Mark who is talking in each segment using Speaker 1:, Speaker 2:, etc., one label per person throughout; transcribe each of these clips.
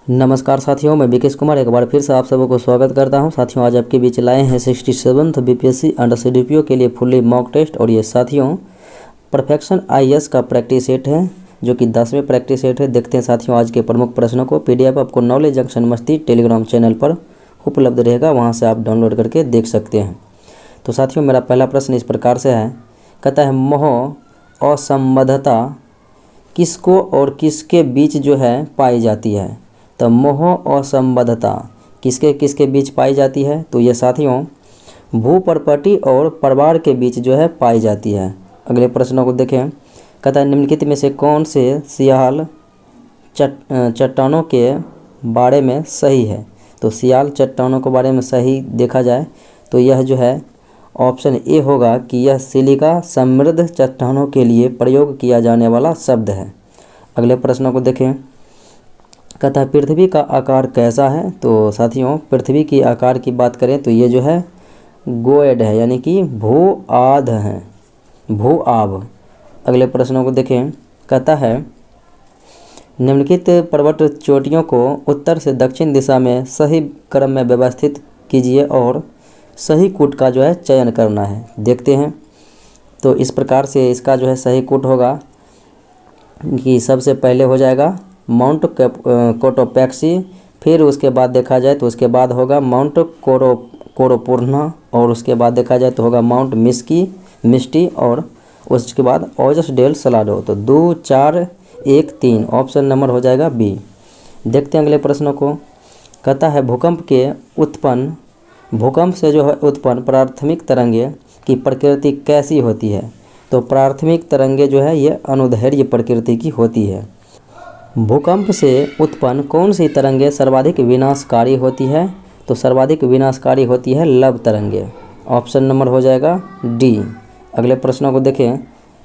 Speaker 1: नमस्कार साथियों, मैं विकेश कुमार एक बार फिर से आप सबको स्वागत करता हूं। साथियों, आज आपके बीच लाए हैं 67th बीपीएससी अंडर सीडीपीओ के लिए फुल्ली मॉक टेस्ट। और ये साथियों परफेक्शन आईएएस का प्रैक्टिस सेट है, जो कि 10वें प्रैक्टिस सेट है। देखते हैं साथियों आज के प्रमुख प्रश्नों को। पीडीएफ आपको नॉलेज जंक्शन मस्ती टेलीग्राम चैनल पर उपलब्ध रहेगा, वहाँ से आप डाउनलोड करके देख सकते हैं। तो साथियों, मेरा पहला प्रश्न इस प्रकार से है, कहता है मोह असंबद्धता किसको और किसके बीच जो है पाई जाती है। तो मोह असंबद्धता किसके किसके बीच पाई जाती है, तो ये साथियों भू प्रॉपर्टी और परिवार के बीच जो है पाई जाती है। अगले प्रश्नों को देखें, कहता है निम्नलिखित में से कौन से सियाल चट्टानों के बारे में सही है। तो सियाल चट्टानों के बारे में सही देखा जाए तो यह जो है ऑप्शन ए होगा कि यह सिलिका समृद्ध चट्टानों के लिए प्रयोग किया जाने वाला शब्द है। अगले प्रश्नों को देखें, कहता है पृथ्वी का आकार कैसा है। तो साथियों पृथ्वी की आकार की बात करें तो ये जो है गोएड है, यानी कि भू आध है, भू आभ। अगले प्रश्नों को देखें, कहता है निम्नलिखित पर्वत चोटियों को उत्तर से दक्षिण दिशा में सही क्रम में व्यवस्थित कीजिए और सही कूट का जो है चयन करना है। देखते हैं, तो इस प्रकार से इसका जो है सही कूट होगा कि सबसे पहले हो जाएगा माउंट कोटोपैक्सी, फिर उसके बाद देखा जाए तो उसके बाद होगा माउंट कोरोपुरना, और उसके बाद देखा जाए तो होगा माउंट मिस्टी, और उसके बाद ओजस डेल सलाडो। तो 2, 4, 1, 3 ऑप्शन नंबर हो जाएगा बी। देखते हैं अगले प्रश्नों को। कहता है भूकंप से जो है उत्पन्न प्राथमिक तरंगे की प्रकृति कैसी होती है। तो प्राथमिक तरंगे जो है ये अनुदैर्घ्य प्रकृति की होती है। भूकंप से उत्पन्न कौन सी तरंगे सर्वाधिक विनाशकारी होती है। तो सर्वाधिक विनाशकारी होती है लव तरंगे। ऑप्शन नंबर हो जाएगा डी। अगले प्रश्नों को देखें,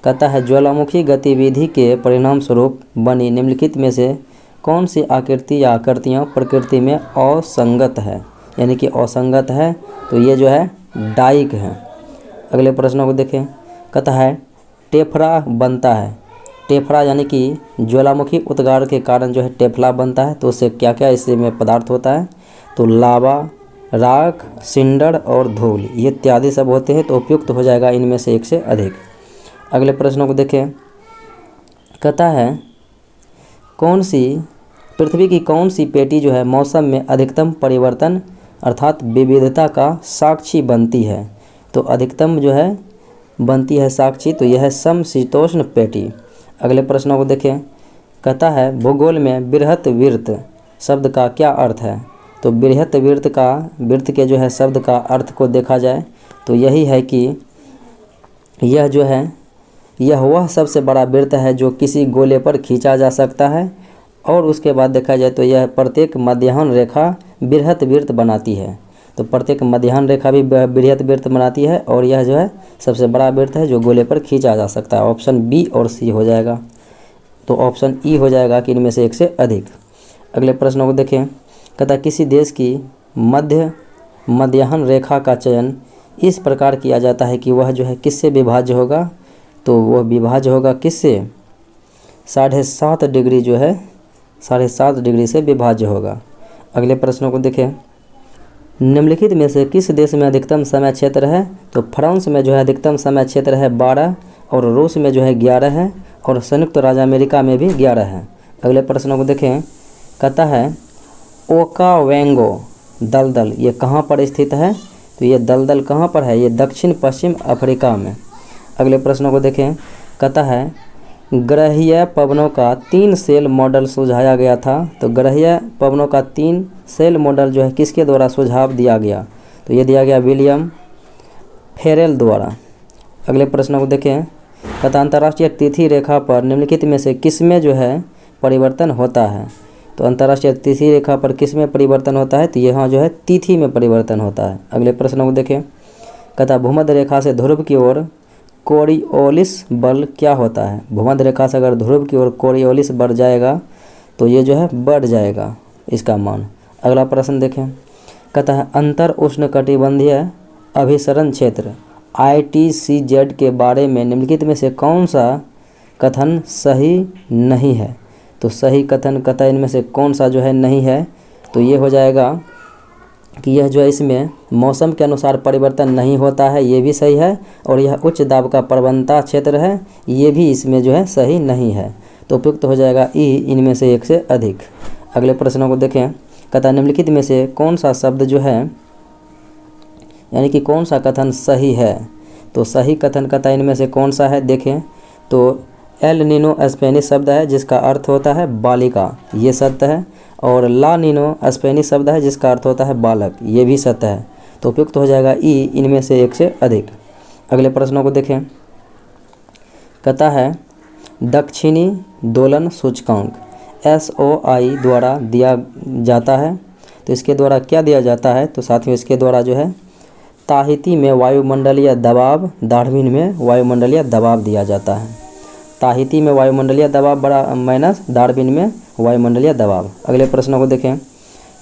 Speaker 1: कहता है ज्वालामुखी गतिविधि के परिणाम स्वरूप बनी निम्नलिखित में से कौन सी आकृति या आकृतियाँ प्रकृति में असंगत है, यानी कि असंगत है। तो ये जो है डाइक है। अगले प्रश्नों को देखें, कहता है टेफरा बनता है। टेफरा यानी कि ज्वालामुखी उद्गार के कारण जो है टेफला बनता है। तो उससे क्या क्या इसमें पदार्थ होता है। तो लावा, राख, सिंडर और धूल, ये इत्यादि सब होते हैं। तो उपयुक्त हो जाएगा इनमें से एक से अधिक। अगले प्रश्नों को देखें, कहता है पृथ्वी की कौन सी पेटी जो है मौसम में अधिकतम परिवर्तन अर्थात विविधता का साक्षी बनती है। तो अधिकतम जो है बनती है साक्षी, तो यह है समशीतोष्ण पेटी। अगले प्रश्नों को देखें, कहता है भूगोल में बृहत वृत्त शब्द का क्या अर्थ है। तो बृहत वृत्त के जो है शब्द का अर्थ को देखा जाए तो यही है कि यह जो है यह वह सबसे बड़ा वृत्त है जो किसी गोले पर खींचा जा सकता है। और उसके बाद देखा जाए तो यह प्रत्येक मध्याह्न रेखा बृहत वृत्त बनाती है। तो प्रत्येक मध्याह्न रेखा भी बृहत वृत्त बनाती है, और यह जो है सबसे बड़ा वृत्त है जो गोले पर खींचा जा सकता है। ऑप्शन बी और सी हो जाएगा। तो ऑप्शन ई हो जाएगा कि इनमें से एक से अधिक। अगले प्रश्नों को देखें, कहता किसी देश की मध्याह्न रेखा का चयन इस प्रकार किया जाता है कि वह जो है किससे विभाज्य होगा। तो वह विभाज्य होगा किससे, 7.5 डिग्री जो है 7.5 डिग्री से विभाज्य होगा। अगले प्रश्नों को देखें, निम्नलिखित में से किस देश में अधिकतम समय क्षेत्र है। तो फ्रांस में जो है अधिकतम समय क्षेत्र है 12, और रूस में जो है 11 है, और संयुक्त राज्य अमेरिका में भी 11 है। अगले प्रश्नों को देखें, कहता है ओकावेंगो दलदल ये कहाँ पर स्थित है। तो ये दलदल कहाँ पर है, ये दक्षिण पश्चिम अफ्रीका में। अगले प्रश्नों को देखें, कहता है ग्रहीय पवनों का 3 सेल मॉडल सुझाया गया था। तो ग्रहीय पवनों का 3 सेल मॉडल जो है किसके द्वारा सुझाव दिया गया। तो ये दिया गया विलियम फेरेल द्वारा। अगले प्रश्नों को देखें, कहता अंतर्राष्ट्रीय तिथि रेखा पर निम्नलिखित में से किसमें जो है परिवर्तन होता है। तो अंतर्राष्ट्रीय तिथि रेखा पर किसमें परिवर्तन होता है। तो यहाँ जो है तिथि में परिवर्तन होता है। अगले प्रश्नों को देखें, कहता भूमध्य रेखा से ध्रुव की ओर कोरियोलिस बल क्या होता है। भूमध्य रेखा से अगर ध्रुव की ओर कोरियोलिस बढ़ जाएगा तो ये जो है बढ़ जाएगा इसका मान। अगला प्रश्न देखें, कहता है अंतर उष्णकटिबंधीय अभिसरण क्षेत्र ITCZ के बारे में निम्नलिखित में से कौन सा कथन सही नहीं है। तो सही कथन कथा इनमें से कौन सा जो है नहीं है, तो ये हो जाएगा कि यह जो है इसमें मौसम के अनुसार परिवर्तन नहीं होता है, ये भी सही है। और यह उच्च दाब का प्रवणता क्षेत्र है, ये भी इसमें जो है सही नहीं है। तो उपयुक्त हो जाएगा ई, इनमें से एक से अधिक। अगले प्रश्नों को देखें। कथा निम्नलिखित में से कौन सा शब्द जो है यानी कि कौन सा कथन सही है, तो सही कथन कथा इनमें से कौन सा है देखें। तो एल नीनो स्पेनिश शब्द है जिसका अर्थ होता है बालिका, ये सत्य है। और ला नीनो स्पेनिश शब्द है जिसका अर्थ होता है बालक, ये भी सत्य है। तो उपयुक्त हो जाएगा ई, इनमें से एक से अधिक। अगले प्रश्नों को देखें। कथा है दक्षिणी दोलन सूचकांक SOI द्वारा दिया जाता है। तो इसके द्वारा क्या दिया जाता है, तो साथियों इसके द्वारा जो है ताहिती में वायुमंडलीय दबाव, डार्विन में वायुमंडलीय दबाव दिया जाता है। ताहिती में वायुमंडलीय दबाव बड़ा माइनस डार्विन में वायुमंडलीय दबाव। अगले प्रश्नों को देखें।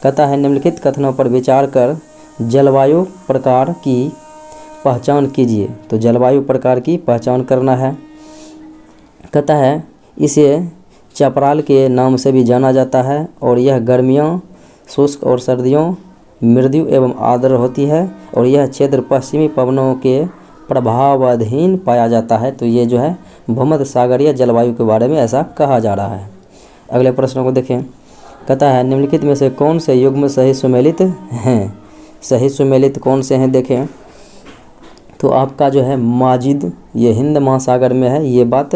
Speaker 1: कथा है निम्नलिखित कथनों पर विचार कर जलवायु प्रकार की पहचान कीजिए। तो जलवायु प्रकार की पहचान करना है। कथा है इसे चपराल के नाम से भी जाना जाता है और यह गर्मियों शुष्क और सर्दियों मृदु एवं आर्द्र होती है और यह क्षेत्र पश्चिमी पवनों के प्रभावाधीन पाया जाता है। तो ये जो है भूमध्य सागरीय जलवायु के बारे में ऐसा कहा जा रहा है। अगले प्रश्नों को देखें। कथा है निम्नलिखित में से कौन से युग्म सही सुमेलित हैं। सही सुमेलित कौन से हैं देखें। तो आपका जो है माजिद, ये हिंद महासागर में है, ये बात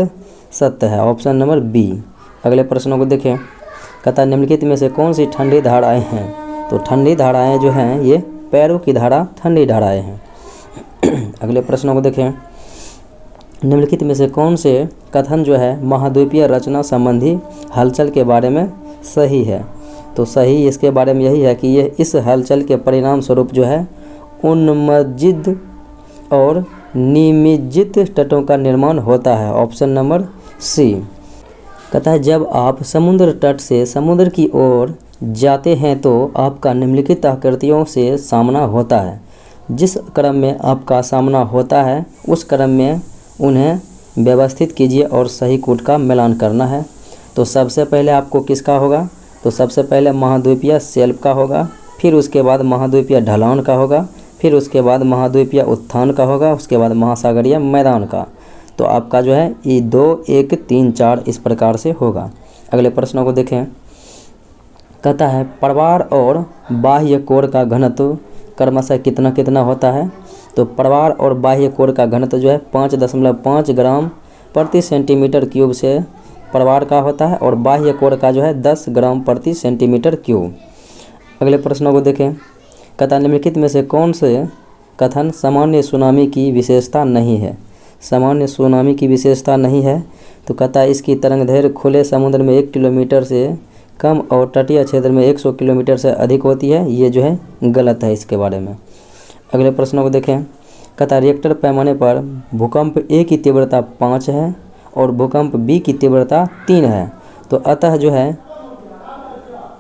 Speaker 1: सत्य है, ऑप्शन नंबर बी। अगले प्रश्नों को देखें। कथा निम्नलिखित में से कौन सी ठंडी धाराएं हैं। तो ठंडी धाराएं जो हैं ये पैरों की धारा ठंडी धाराएं हैं। अगले प्रश्नों को देखें। निम्नलिखित में से कौन से कथन जो है महाद्वीपीय रचना संबंधी हलचल के बारे में सही है। तो सही इसके बारे में यही है कि ये इस हलचल के परिणाम स्वरूप जो है उन्मज्जित और निमज्जित तटों का निर्माण होता है, ऑप्शन नंबर सी। कहता है जब आप समुद्र तट से समुद्र की ओर जाते हैं तो आपका निम्नलिखित आकृतियों से सामना होता है। जिस क्रम में आपका सामना होता है उस क्रम में उन्हें व्यवस्थित कीजिए और सही कूट का मिलान करना है। तो सबसे पहले आपको किसका होगा, तो सबसे पहले महाद्वीपीय शेल्फ का होगा, फिर उसके बाद महाद्वीपीय ढलान का होगा, फिर उसके बाद महाद्वीपीय उत्थान का होगा, उसके बाद महासागरीय मैदान का। तो आपका जो है ये 2, 1, 3, 4 इस प्रकार से होगा। अगले प्रश्नों को देखें। कहता है प्रवार और बाह्य कोर का घनत्व क्रमशः कितना कितना होता है। तो प्रवार और बाह्य कोर का घनत्व जो है 5.5 ग्राम प्रति सेंटीमीटर क्यूब से प्रवार का होता है और बाह्य कोर का जो है 10 ग्राम प्रति सेंटीमीटर क्यूब। अगले प्रश्नों को देखें। कथा निम्नलिखित में से कौन से कथन सामान्य सुनामी की विशेषता नहीं है। सामान्य सुनामी की विशेषता नहीं है तो कथा इसकी तरंगदैर्घ्य खुले समुद्र में 1 किलोमीटर से कम और तटीय क्षेत्र में 100 किलोमीटर से अधिक होती है, ये जो है गलत है इसके बारे में। अगले प्रश्नों को देखें। कथा रिएक्टर पैमाने पर भूकंप ए की तीव्रता 5 है और भूकंप बी की तीव्रता 3 है। तो अतः जो है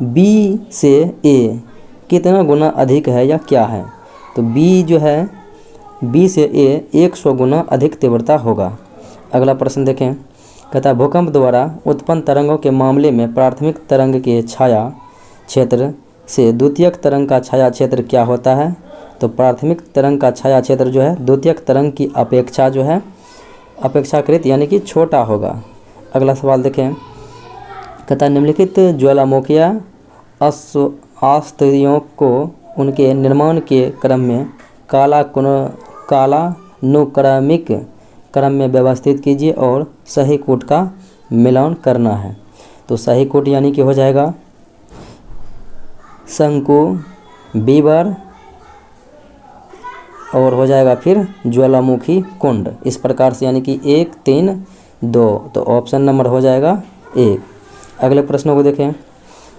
Speaker 1: बी से ए कितना गुना अधिक है या क्या है। तो बी जो है बी से ए 100 गुना अधिक तीव्रता होगा। अगला प्रश्न देखें। कहता है भूकंप द्वारा उत्पन्न तरंगों के मामले में प्राथमिक तरंग के छाया क्षेत्र से द्वितीयक तरंग का छाया क्षेत्र क्या होता है। तो प्राथमिक तरंग का छाया क्षेत्र जो है द्वितीयक तरंग की अपेक्षा जो है अपेक्षाकृत यानी कि छोटा होगा। अगला सवाल देखें। कहता निम्नलिखित ज्वालामुखीय आस्तरियों को उनके निर्माण के क्रम में कालानुक्रमिक क्रम में व्यवस्थित कीजिए और सही कूट का मिलान करना है। तो सही कूट यानी कि हो जाएगा शंकु, बीबर और हो जाएगा फिर ज्वालामुखी कुंड, इस प्रकार से यानी कि 1, 3, 2। तो ऑप्शन नंबर हो जाएगा 1। अगले प्रश्नों को देखें।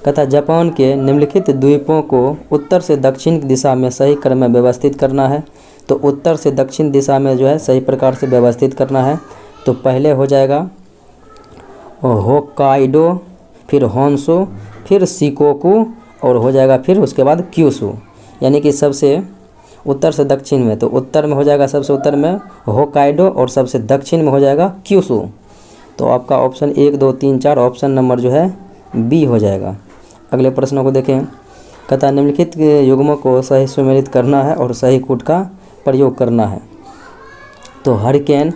Speaker 1: कहता जापान के निम्नलिखित द्वीपों को उत्तर से दक्षिण दिशा में सही क्रम में व्यवस्थित करना है। तो उत्तर से दक्षिण दिशा में जो है सही प्रकार से व्यवस्थित करना है। तो पहले हो जाएगा होक्काइडो, फिर होन्शु, फिर शिकोकू और हो जाएगा फिर उसके बाद क्यूशू, यानी कि सबसे उत्तर से दक्षिण में। तो उत्तर में हो जाएगा सबसे उत्तर में होक्काइडो और सबसे दक्षिण में हो जाएगा क्यूशू। तो आपका ऑप्शन 1, 2, 3, 4 ऑप्शन नंबर जो है बी हो जाएगा। अगले प्रश्नों को देखें। कहता है निम्नलिखित युग्मों को सही सुमेलित करना है और सही कूट का प्रयोग करना है। तो हरिकेन,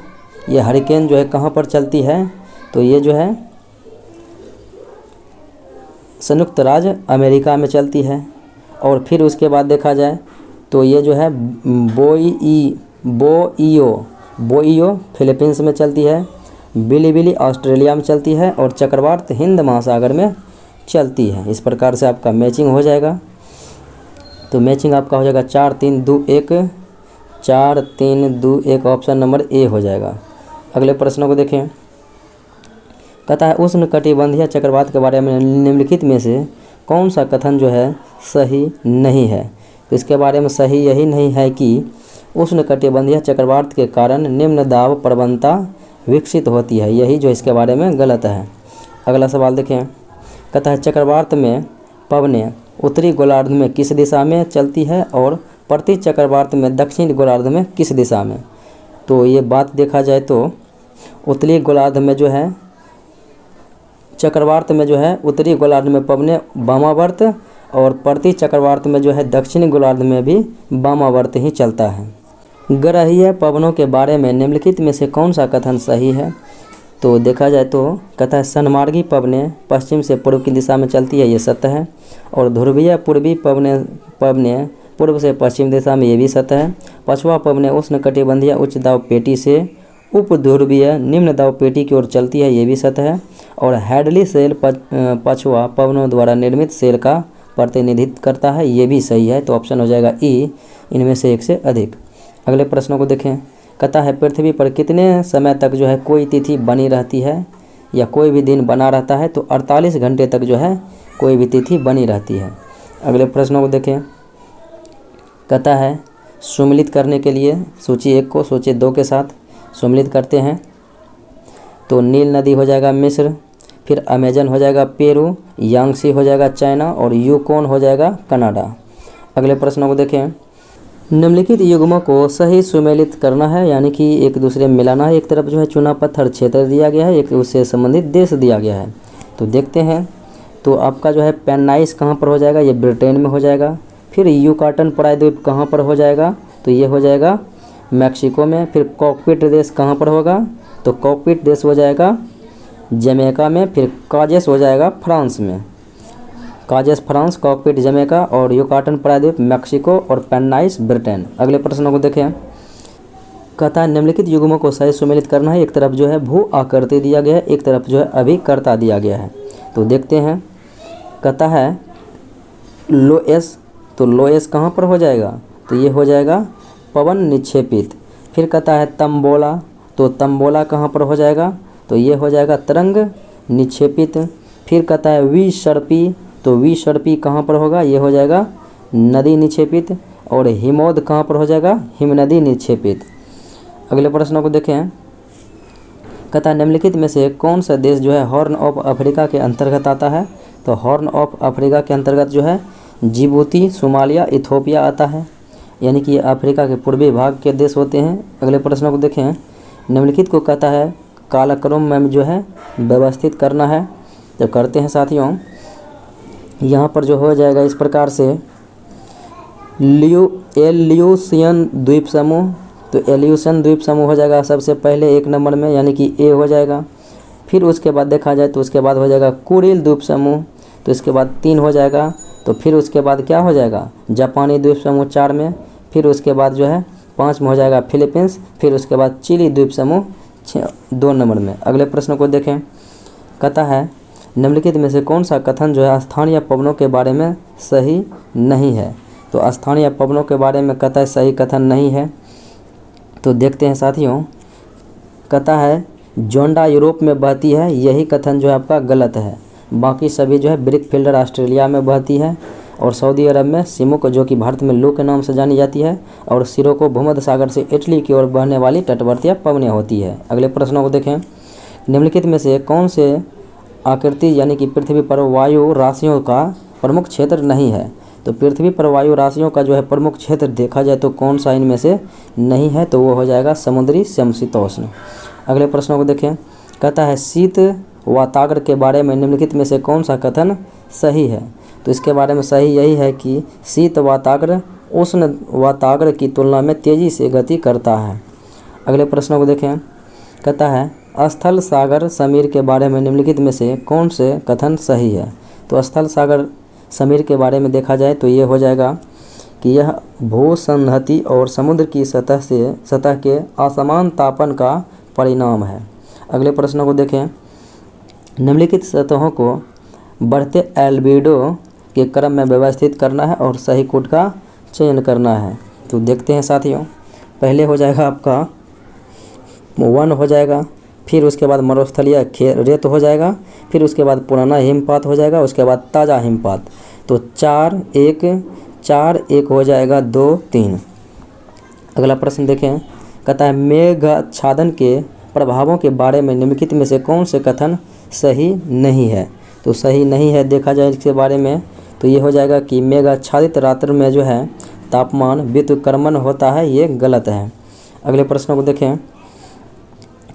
Speaker 1: ये हरिकेन जो है कहाँ पर चलती है, तो ये जो है संयुक्त राज्य अमेरिका में चलती है। और फिर उसके बाद देखा जाए तो ये जो है बोइयो फिलीपींस में चलती है, बिलीबिली ऑस्ट्रेलिया में चलती है और चक्रवात हिंद महासागर में चलती है। इस प्रकार से आपका मैचिंग हो जाएगा। तो मैचिंग आपका हो जाएगा 4, 3, 2, 1, 4, 3, 2, 1 ऑप्शन नंबर ए हो जाएगा। अगले प्रश्नों को देखें। कहता है उष्णकटिबंधीय चक्रवात के बारे में निम्नलिखित में से कौन सा कथन जो है सही नहीं है। तो इसके बारे में सही यही नहीं है कि उष्णकटिबंधीय चक्रवात के कारण निम्न दाब प्रवणता विकसित होती है, यही जो इसके बारे में गलत है। अगला सवाल देखें। कहता है चक्रवात में पवनें उत्तरी गोलार्ध में किस दिशा में चलती है और प्रति चक्रवात में दक्षिण गोलार्ध में किस दिशा में। तो ये बात देखा जाए तो उत्तरी गोलार्ध में जो है चक्रवात में जो है उत्तरी गोलार्ध में पवनें वामावर्त और प्रति चक्रवात में जो है दक्षिणी गोलार्ध में भी वामावर्त ही चलता है। ग्रहीय पवनों के बारे में निम्नलिखित में से कौन सा कथन सही है। तो देखा जाए तो कहता है सन्मार्गी पवनें पश्चिम से पूर्व की दिशा में चलती है, ये सत्य है। और ध्रुवीय पूर्वी पवनें पूर्व से पश्चिम दिशा में, ये भी सत्य है। पछुआ पवनें उष्णकटिबंधीय उच्च दाब पेटी से उप ध्रुवीय निम्न दाब पेटी की ओर चलती है, ये भी सत्य है। और हैडली सेल पछुआ पवनों द्वारा निर्मित सेल का प्रतिनिधित्व करता है, ये भी सही है। तो ऑप्शन हो जाएगा ई, इनमें से एक से अधिक। अगले प्रश्नों को देखें। कहता है पृथ्वी पर कितने समय तक जो है कोई तिथि बनी रहती है या कोई भी दिन बना रहता है। तो 48 घंटे तक जो है कोई भी तिथि बनी रहती है। अगले प्रश्नों को देखें। कहता है सम्मिलित करने के लिए सूची 1 को सूची 2 के साथ सम्मिलित करते हैं। तो नील नदी हो जाएगा मिस्र, फिर अमेजन हो जाएगा पेरू, यांगसी हो जाएगा चाइना और यूकोन हो जाएगा कनाडा। अगले प्रश्नों को देखें। निम्नलिखित युग्मों को सही सुमेलित करना है, यानी कि एक दूसरे में मिलाना है। एक तरफ जो है चुना पत्थर क्षेत्र दिया गया है, एक उससे संबंधित देश दिया गया है। तो देखते हैं। तो आपका जो है पेन्नाइस कहाँ पर हो जाएगा, ये ब्रिटेन में हो जाएगा। फिर यूकाटन प्रायद्वीप कहाँ पर हो जाएगा, तो ये हो जाएगा मैक्सिको में। फिर कॉकपिट देश कहाँ पर होगा, तो कॉकपिट देश हो जाएगा जमैका में। फिर काजेस हो जाएगा फ्रांस में, काजेस फ्रांस, कॉकपिट जमैका और यूकाटन प्रायद्वीप मैक्सिको और पेन्नाइस ब्रिटेन। अगले प्रश्नों को देखें। कहता है निम्नलिखित युग्मों को सही सुमेलित करना है। एक तरफ जो है भू आकृति दिया गया है, एक तरफ जो है अभिकर्ता दिया गया है। तो देखते हैं। कहता है लोएस, तो लोएस कहाँ पर हो जाएगा, तो ये हो जाएगा पवन निक्षेपित। फिर कहता है तम्बोला, तो तम्बोला कहाँ पर हो जाएगा, तो ये हो जाएगा तरंग निक्षेपित। फिर कहता है विसर्पी, तो विसर्पी कहाँ पर होगा, ये हो जाएगा नदी निक्षेपित। और हिमोद कहाँ पर हो जाएगा, हिमनदी निक्षेपित। अगले प्रश्नों को देखें। कहता है निम्नलिखित में से कौन सा देश जो है हॉर्न ऑफ अफ्रीका के अंतर्गत आता है। तो हॉर्न ऑफ अफ्रीका के अंतर्गत जो है जिबूती, सोमालिया, इथोपिया आता है, यानी कि अफ्रीका के पूर्वी भाग के देश होते हैं। अगले प्रश्नों को देखें। निम्नलिखित को कहता है कालक्रम में जो है व्यवस्थित करना है। तो करते हैं साथियों। यहाँ पर जो हो जाएगा इस प्रकार से एल्यूसियन द्वीप समूह, तो एल्यूसियन द्वीप समूह हो जाएगा सबसे पहले 1 नंबर में, यानी कि ए हो जाएगा। फिर उसके बाद देखा जाए तो उसके बाद हो जाएगा कुरिल द्वीप समूह, तो इसके बाद 3 हो जाएगा। तो फिर उसके बाद क्या हो जाएगा जापानी द्वीप समूह 4 में। फिर उसके बाद जो है 5 में हो जाएगा फिलीपींस। फिर उसके बाद चिली द्वीप समूह 2 नंबर में। अगले प्रश्न को देखें। कहता है निम्नलिखित में से कौन सा कथन जो है स्थानीय पवनों के बारे में सही नहीं है। तो स्थानीय पवनों के बारे में कहता है सही कथन नहीं है। तो देखते हैं साथियों। कहता है जोंडा यूरोप में बहती है, यही कथन जो है आपका गलत है। बाकी सभी जो है ब्रिक फील्डर ऑस्ट्रेलिया में बहती है। और सऊदी अरब में सिमुक, जो कि भारत में लू के नाम से जानी जाती है। और सिरोको भूमध्य सागर से इटली की ओर बहने वाली तटवर्तीय पवनें होती है। अगले प्रश्नों को देखें। निम्नलिखित में से कौन से आकृति यानी कि पृथ्वी पर वायु राशियों का प्रमुख क्षेत्र नहीं है। तो पृथ्वी पर वायु राशियों का जो है प्रमुख क्षेत्र देखा जाए तो कौन सा इनमें से नहीं है, तो वो हो जाएगा समुद्री समशीतोष्ण। अगले प्रश्नों को देखें। कहता है शीत वाताग्र के बारे में निम्नलिखित में से कौन सा कथन सही है। तो इसके बारे में सही यही है कि शीत वाताग्र उष्ण वाताग्र की तुलना में तेज़ी से गति करता है। अगले प्रश्न को देखें। कहता है स्थल सागर समीर के बारे में निम्नलिखित में से कौन से कथन सही है। तो स्थल सागर समीर के बारे में देखा जाए तो ये हो जाएगा कि यह भूसंहति और समुद्र की सतह के असमान तापन का परिणाम है। अगले प्रश्न को देखें। निम्नलिखित सतहों को बढ़ते एल्बिडो के क्रम में व्यवस्थित करना है और सही कोड का चयन करना है। तो देखते हैं साथियों। पहले हो जाएगा आपका वन हो जाएगा, फिर उसके बाद मरुस्थलीय रेत हो जाएगा, फिर उसके बाद पुराना हिमपात हो जाएगा, उसके बाद ताज़ा हिमपात। तो 4-1 हो जाएगा 2-3। अगला प्रश्न देखें। कहता है मेघाच्छादन के प्रभावों के बारे में निम्नलिखित में से कौन से कथन सही नहीं है। तो सही नहीं है देखा जाए इसके बारे में तो ये हो जाएगा कि मेघाच्छादित रात्रि में जो है तापमान व्युत्क्रमण होता है, ये गलत है। अगले प्रश्न को देखें।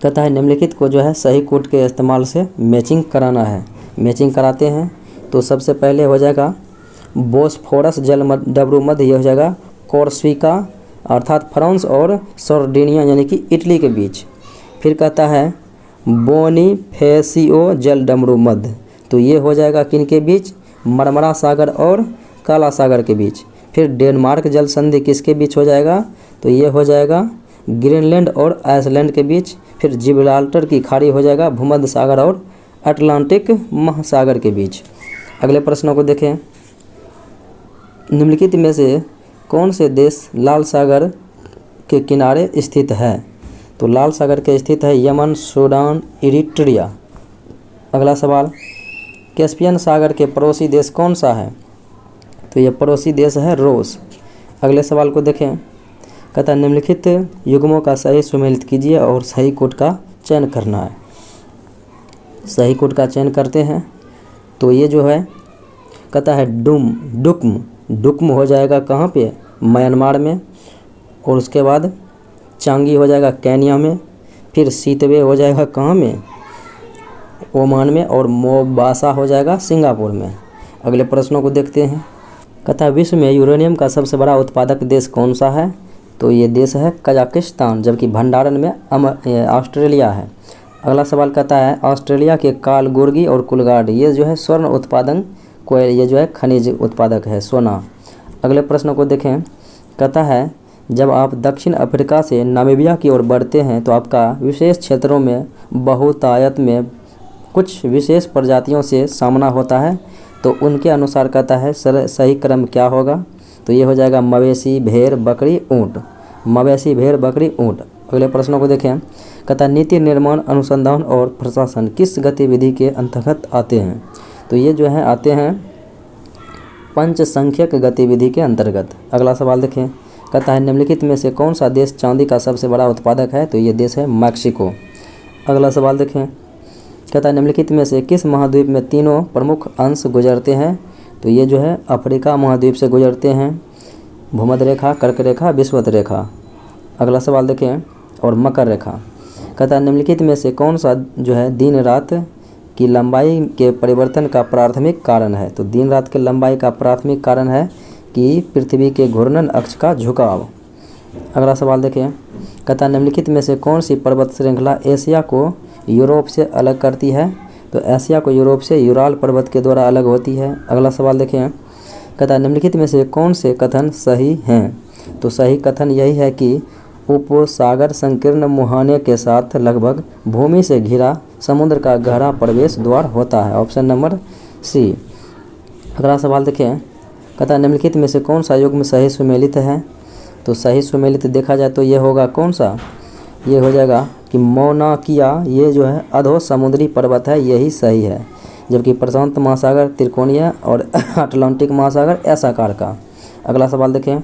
Speaker 1: कहता है निम्नलिखित को जो है सही कोड के इस्तेमाल से मैचिंग कराना है। मैचिंग कराते हैं तो सबसे पहले हो जाएगा बोस्फोरस जल डब्रू मध्य, ये हो जाएगा कोर्सिका अर्थात फ्रांस और सर्डिनिया यानी कि इटली के बीच। फिर कहता है बोनीफेसियो जल डमरू मध्य, तो ये हो जाएगा किन के बीच, मरमरा सागर और काला सागर के बीच। फिर डेनमार्क जल संधि किसके बीच हो जाएगा, तो ये हो जाएगा ग्रीनलैंड और आइसलैंड के बीच। फिर जिब्राल्टर की खाड़ी हो जाएगा भूमध्य सागर और अटलांटिक महासागर के बीच। अगले प्रश्नों को देखें। निम्नलिखित में से कौन से देश लाल सागर के किनारे स्थित है। तो लाल सागर के स्थित है यमन, सूडान, इरिट्रिया। अगला सवाल, कैस्पियन सागर के पड़ोसी देश कौन सा है। तो यह पड़ोसी देश है रूस। अगले सवाल को देखें। कहता है निम्नलिखित युग्मों का सही सुमेलित कीजिए और सही कोड का चयन करना है। सही कोड का चयन करते हैं तो ये जो है कहता है डुक्म हो जाएगा कहाँ पे, म्यांमार में। और उसके बाद चांगी हो जाएगा केन्या में। फिर सीतवे हो जाएगा कहाँ में, ओमान में। और मोबासा हो जाएगा सिंगापुर में। अगले प्रश्नों को देखते हैं। कहता है विश्व में यूरेनियम का सबसे बड़ा उत्पादक देश कौन सा है। तो ये देश है कजाकिस्तान, जबकि भंडारण में ऑस्ट्रेलिया है। अगला सवाल कहता है ऑस्ट्रेलिया के कालगुर्गी और कुलगार्ड ये जो है स्वर्ण उत्पादन को ये जो है खनिज उत्पादक है, सोना। अगले प्रश्न को देखें। कहता है जब आप दक्षिण अफ्रीका से नामीबिया की ओर बढ़ते हैं तो आपका विशेष क्षेत्रों में बहुतायत में कुछ विशेष प्रजातियों से सामना होता है, तो उनके अनुसार कहता है सही क्रम क्या होगा। तो ये हो जाएगा मवेशी, भेड़, बकरी, ऊँट। मवेशी, भेड़, बकरी, ऊँट। अगले प्रश्नों को देखें। कहता नीति निर्माण, अनुसंधान और प्रशासन किस गतिविधि के अंतर्गत आते हैं। तो ये जो है आते हैं पंचसंख्यक गतिविधि के अंतर्गत। अगला सवाल देखें। कहता है निम्नलिखित में से कौन सा देश चांदी का सबसे बड़ा उत्पादक है। तो ये देश है मैक्सिको। अगला सवाल देखें। कहता है निम्नलिखित में से किस महाद्वीप में तीनों प्रमुख अंश गुजरते हैं। तो ये जो है अफ्रीका महाद्वीप से गुजरते हैं, भूमध्य रेखा, कर्क रेखा, विषुवत रेखा। अगला सवाल देखें। और मकर रेखा। कहता है निम्नलिखित में से कौन सा जो है दिन रात की लंबाई के परिवर्तन का प्राथमिक कारण है। तो दिन रात के लंबाई का प्राथमिक कारण है कि पृथ्वी के घूर्णन अक्ष का झुकाव। अगला सवाल देखें। कहता है निम्नलिखित में से कौन सी पर्वत श्रृंखला एशिया को यूरोप से अलग करती है। तो एशिया को यूरोप से यूराल पर्वत के द्वारा अलग होती है। अगला सवाल देखें। कहता है निम्नलिखित में से कौन से कथन सही हैं। तो सही कथन यही है कि उपसागर संकीर्ण मुहाने के साथ लगभग भूमि से घिरा समुद्र का गहरा प्रवेश द्वार होता है। Option number C. अगला सवाल देखें। कहता है निम्नलिखित में से कौन सा युग्म सही सुमेलित है। तो सही सुमेलित देखा जाए तो ये होगा कौन सा, ये हो जाएगा कि मौनाकिया ये जो है अधो समुद्री पर्वत है, यही सही है। जबकि प्रशांत महासागर त्रिकोणीय और अटलांटिक महासागर एस आकार का। अगला सवाल देखें।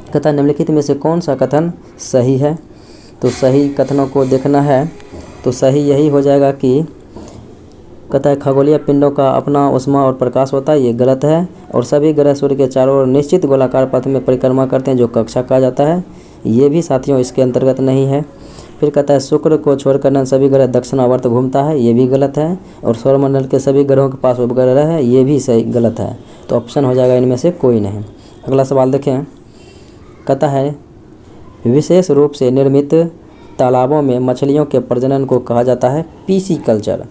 Speaker 1: कहता है निम्नलिखित में से कौन सा कथन सही है। तो सही कथनों को देखना है तो सही यही हो जाएगा कि कहता है खगोलीय पिंडों का अपना उष्मा और प्रकाश होता है, ये गलत है। और सभी ग्रह सूर्य के चारों ओर निश्चित गोलाकार पथ में परिक्रमा करते हैं जो कक्षा कहा जाता है, ये भी साथियों इसके अंतर्गत नहीं है। फिर कहता है शुक्र को छोड़कर अन्य सभी ग्रह दक्षिणावर्त घूमता है, ये भी गलत है। और सौरमंडल के सभी ग्रहों के पास उपग्रह है, ये भी सही गलत है। तो ऑप्शन हो जाएगा इनमें से कोई नहीं। अगला सवाल देखें, कहता है विशेष रूप से निर्मित तालाबों में मछलियों के प्रजनन को कहा जाता है पीसी कल्चर,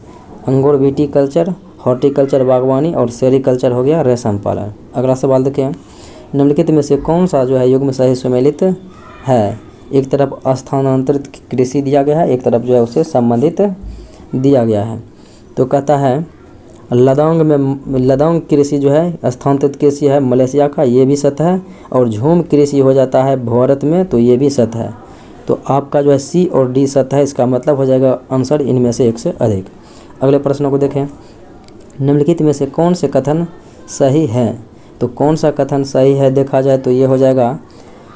Speaker 1: अंगूर विटी कल्चर, हॉर्टिकल्चर बागवानी और सेरीकल्चर हो गया रेशम पालन। अगला सवाल देखें, निम्नलिखित में से कौन सा जो है युग्म सही सुमेलित है। एक तरफ स्थानांतरित कृषि दिया गया है, एक तरफ जो है उससे संबंधित दिया गया है। तो कहता है लदांग कृषि जो है स्थानांतरित कृषि है मलेशिया का, ये भी सत्य है। और झूम कृषि हो जाता है भारत में, तो ये भी सत्य है। तो आपका जो है सी और डी सत्य है, इसका मतलब हो जाएगा आंसर इनमें से एक से अधिक। अगले प्रश्नों को देखें, निम्नलिखित में से कौन से कथन सही है। तो कौन सा कथन सही है देखा जाए तो ये हो जाएगा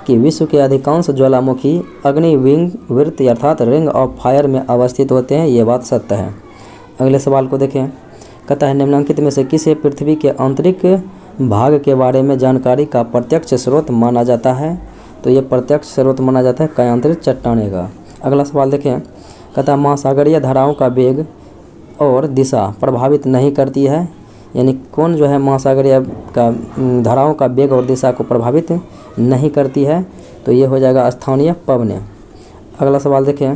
Speaker 1: कि विश्व के अधिकांश ज्वालामुखी अग्निविंग वृत्त अर्थात रिंग ऑफ फायर में अवस्थित होते हैं, ये बात सत्य है। अगले सवाल को देखें, कहता है निम्नलिखित में से किसे पृथ्वी के आंतरिक भाग के बारे में जानकारी का प्रत्यक्ष स्रोत माना जाता है। तो ये प्रत्यक्ष स्रोत माना जाता है कायांतरित चट्टाने का। अगला सवाल देखें, कहता है महासागरीय धाराओं का वेग और दिशा प्रभावित नहीं करती है, यानी कौन जो है महासागरीय का धाराओं का वेग और दिशा को प्रभावित नहीं करती है। तो ये हो जाएगा स्थानीय पवनें। अगला सवाल देखें,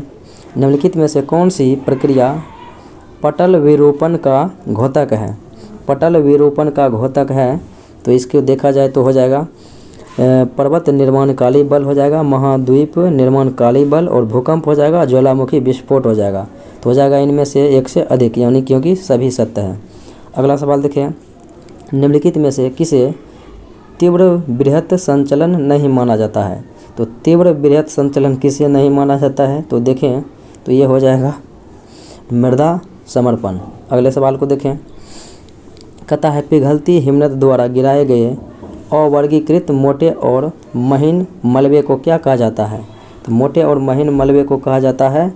Speaker 1: निम्नलिखित में से कौन सी प्रक्रिया पटल विरूपण का घोतक है। पटल विरूपण का घोतक है, तो इसको देखा जाए तो हो जाएगा पर्वत निर्माणकाली बल हो जाएगा, महाद्वीप निर्माणकाली बल और भूकंप हो जाएगा, ज्वालामुखी विस्फोट हो जाएगा। तो हो जाएगा इनमें से एक से अधिक, यानी क्योंकि सभी सत्य है। अगला सवाल देखें, निम्नलिखित में से किसे तीव्र बृहत संचलन नहीं माना जाता है। तो तीव्र बृहत संचलन किसे नहीं माना जाता है, तो देखें तो ये हो जाएगा मृदा समर्पण। अगले सवाल को देखें, कहता है पिघलती हिमनद द्वारा गिराए गए अवर्गीकृत मोटे और महीन मलबे को क्या कहा जाता है। तो मोटे और महीन मलबे को कहा जाता है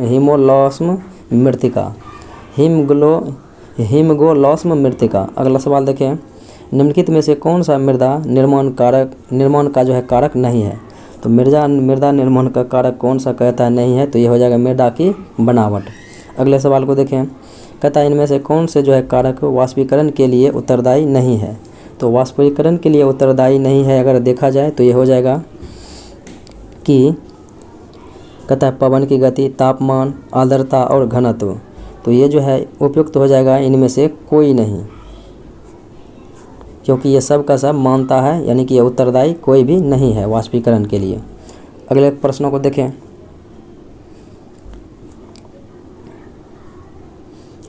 Speaker 1: हिमोलॉस्म मृत्तिका, हिमगोलॉस्म मृत्तिका। अगला सवाल देखें, निम्नलिखित में से कौन सा मृदा निर्माण का जो है कारक नहीं है। तो मृदा निर्माण का कारक कौन सा कहता है नहीं है, तो ये हो जाएगा मृदा की बनावट। अगले सवाल को देखें, कहता है इनमें से कौन से जो है कारक वाष्पीकरण के लिए उत्तरदायी नहीं है। तो वाष्पीकरण के लिए उत्तरदायी नहीं है अगर देखा जाए तो ये हो जाएगा कि कहता है पवन की गति, तापमान, आर्द्रता और घनत्व। तो ये जो है उपयुक्त हो जाएगा इनमें से कोई नहीं, क्योंकि ये सब का सब मानता है, यानी कि ये उत्तरदायी कोई भी नहीं है वाष्पीकरण के लिए। अगले प्रश्नों को देखें,